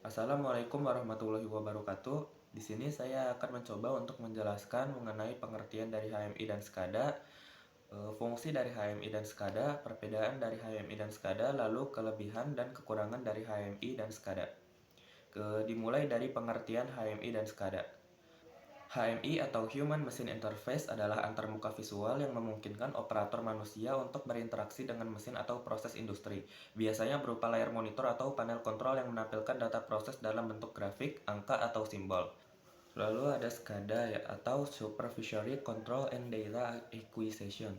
Assalamualaikum warahmatullahi wabarakatuh. Di sini saya akan mencoba untuk menjelaskan mengenai pengertian dari HMI dan SCADA, fungsi dari HMI dan SCADA, perbedaan dari HMI dan SCADA, lalu kelebihan dan kekurangan dari HMI dan SCADA. Dimulai dari pengertian HMI dan SCADA. HMI atau Human Machine Interface adalah antarmuka visual yang memungkinkan operator manusia untuk berinteraksi dengan mesin atau proses industri. Biasanya berupa layar monitor atau panel kontrol yang menampilkan data proses dalam bentuk grafik, angka, atau simbol. Lalu ada SCADA ya, atau Supervisory Control and Data Acquisition.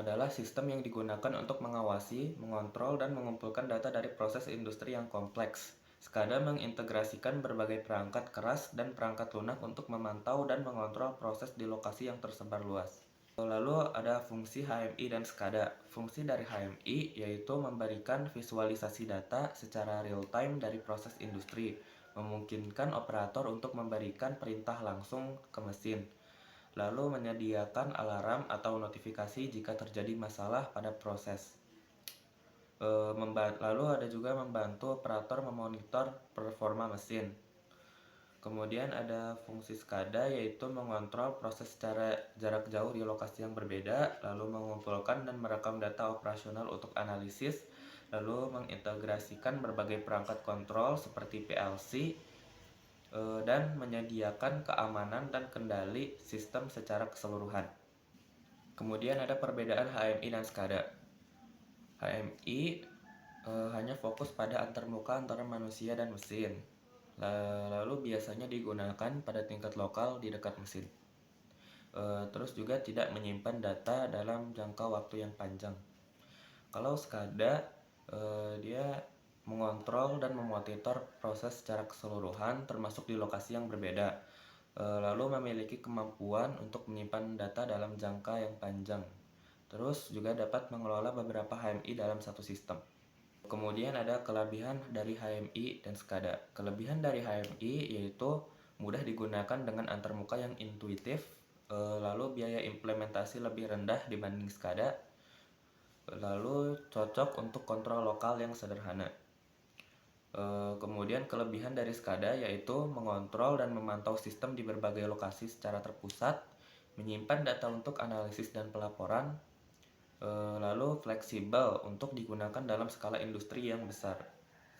Adalah sistem yang digunakan untuk mengawasi, mengontrol, dan mengumpulkan data dari proses industri yang kompleks. SCADA mengintegrasikan berbagai perangkat keras dan perangkat lunak untuk memantau dan mengontrol proses di lokasi yang tersebar luas. Lalu ada fungsi HMI dan SCADA. Fungsi dari HMI yaitu memberikan visualisasi data secara real-time dari proses industri, memungkinkan operator untuk memberikan perintah langsung ke mesin, lalu menyediakan alarm atau notifikasi jika terjadi masalah pada proses. Lalu ada juga membantu operator memonitor performa mesin. Kemudian ada fungsi SCADA yaitu mengontrol proses secara jarak jauh di lokasi yang berbeda, lalu mengumpulkan dan merekam data operasional untuk analisis, lalu mengintegrasikan berbagai perangkat kontrol seperti PLC, dan menyediakan keamanan dan kendali sistem secara keseluruhan. Kemudian ada perbedaan HMI dan SCADA. HMI hanya fokus pada antarmuka antara manusia dan mesin. Lalu biasanya digunakan pada tingkat lokal di dekat mesin. Terus juga tidak menyimpan data dalam jangka waktu yang panjang. Kalau SCADA, dia mengontrol dan memonitor proses secara keseluruhan termasuk di lokasi yang berbeda. Lalu memiliki kemampuan untuk menyimpan data dalam jangka yang panjang. Terus juga dapat mengelola beberapa HMI dalam satu sistem. Kemudian ada kelebihan dari HMI dan SCADA. Kelebihan dari HMI yaitu mudah digunakan dengan antarmuka yang intuitif, lalu biaya implementasi lebih rendah dibanding SCADA, lalu cocok untuk kontrol lokal yang sederhana. Kemudian kelebihan dari SCADA yaitu mengontrol dan memantau sistem di berbagai lokasi secara terpusat, menyimpan data untuk analisis dan pelaporan, lalu fleksibel untuk digunakan dalam skala industri yang besar.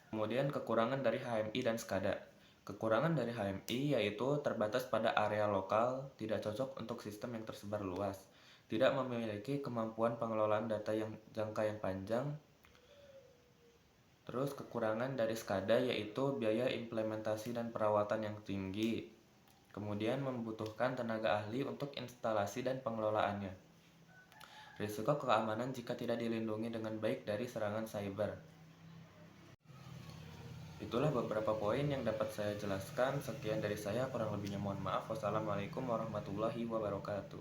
Kemudian kekurangan dari HMI dan SCADA. Kekurangan dari HMI yaitu terbatas pada area lokal, tidak cocok untuk sistem yang tersebar luas, tidak memiliki kemampuan pengelolaan data yang jangka yang panjang. Terus kekurangan dari SCADA yaitu biaya implementasi dan perawatan yang tinggi. Kemudian membutuhkan tenaga ahli untuk instalasi dan pengelolaannya. Risiko keamanan jika tidak dilindungi dengan baik dari serangan cyber. Itulah beberapa poin yang dapat saya jelaskan. Sekian dari saya, kurang lebihnya mohon maaf. Wassalamualaikum warahmatullahi wabarakatuh.